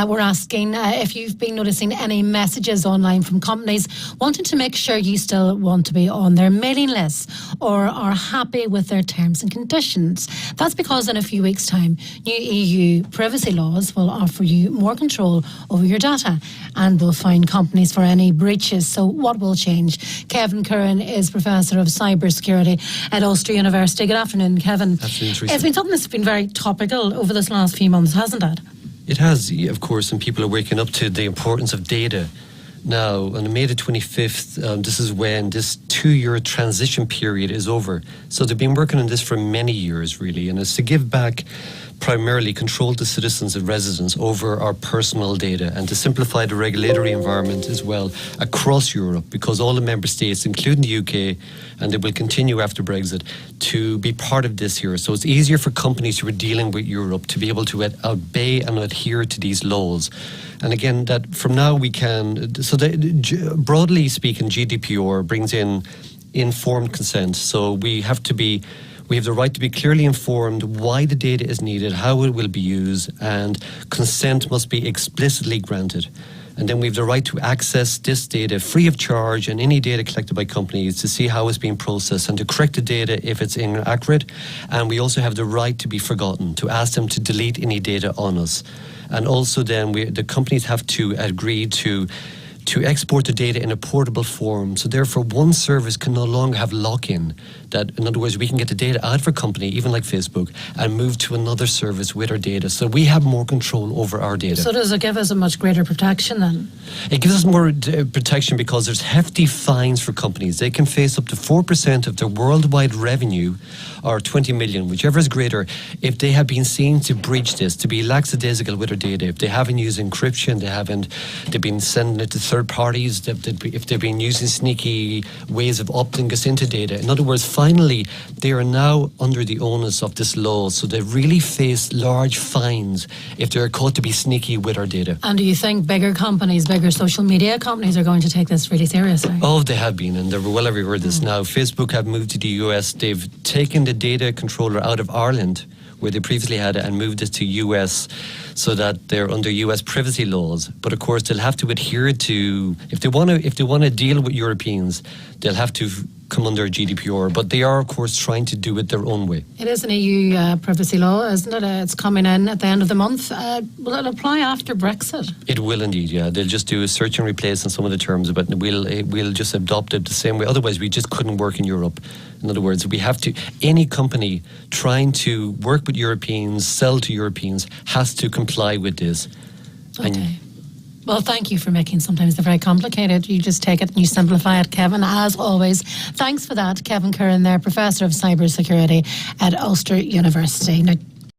We're asking if you've been noticing any messages online from companies wanting to make sure you still want to be on their mailing list or are happy with their terms and conditions. That's because in a few weeks' time, new EU privacy laws will offer you more control over your data and will fine companies for any breaches. So what will change? Kevin Curran is Professor of Cybersecurity at Ulster University. Good afternoon, Kevin. Absolutely. It's been something that's been very topical over this last few months, hasn't it? It has, of course, and people are waking up to the importance of data. Now, on May the 25th, this is when this 2-year transition period is over. So they've been working on this for many years, really, and it's to give back primarily control to citizens and residents over our personal data and to simplify the regulatory environment as well across Europe, because all the member states, including the UK, and they will continue after Brexit, to be part of this here. So it's easier for companies who are dealing with Europe to be able to obey and adhere to these laws. And again, that from now we can, broadly speaking, GDPR brings in informed consent. So we have the right to be clearly informed why the data is needed, how it will be used, and consent must be explicitly granted. And then we have the right to access this data free of charge and any data collected by companies to see how it's being processed and to correct the data if it's inaccurate. And we also have the right to be forgotten, to ask them to delete any data on us. And also then the companies have to agree to export the data in a portable form. So therefore, one service can no longer have lock-in. That, in other words, we can get the data out of a company, even like Facebook, and move to another service with our data. So we have more control over our data. So does it give us a much greater protection then? It gives us more protection because there's hefty fines for companies. They can face up to 4% of their worldwide revenue, or 20 million, whichever is greater, if they have been seen to breach this, to be lackadaisical with their data. If they haven't used encryption, they've been sending it to third parties, if they've been using sneaky ways of opting us into data. In other words, finally, they are now under the onus of this law, so they really face large fines if they're caught to be sneaky with our data. And do you think bigger companies, bigger social media companies are going to take this really seriously? Oh, they have been, and they're well aware of this now. Facebook have moved to the US. They've taken the data controller out of Ireland, where they previously had it, and moved it to US so that they're under US privacy laws. But of course, they'll have to adhere to, if they want to deal with Europeans, they'll have to come under GDPR. But they are, of course, trying to do it their own way. It is an EU privacy law, isn't it? It's coming in at the end of the month. Will it apply after Brexit? It will indeed, yeah. They'll just do a search and replace on some of the terms, but we'll just adopt it the same way. Otherwise, we just couldn't work in Europe. In other words, any company trying to work with Europeans, sell to Europeans, has to comply with this. Okay. Well, thank you for making sometimes they're very complicated. You just take it and you simplify it, Kevin, as always. Thanks for that, Kevin Curran there, Professor of Cybersecurity at Ulster University. Now,